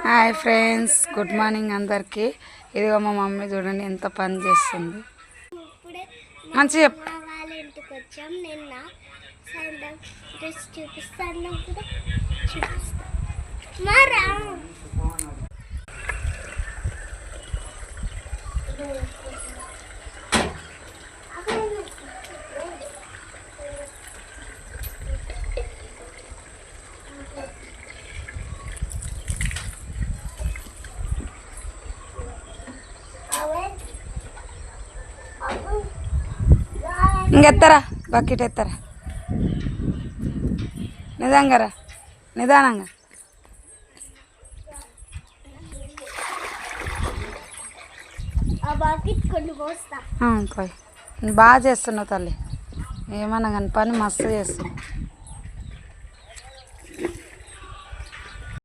Hi friends, good morning అందరికీ. ఇదిగో మా మమ్మీ చూడండి ఎంత పని చేస్తుంది. మంచిగా చెప్పు. వాళ్ళ ఇంటికి వచ్చాం. నిన్న సాయంత్రం డ్రెస్ చూపిస్తాను కూడా చూపిస్తాను. ఇంకెత్తరా, బకెట్ ఎత్తరా, నిదానంగా నిదానంగా. పోయి బాగా చేస్తున్నావు తల్లి, ఏమన్నా కానీ పని మస్తు చేస్తున్నావు.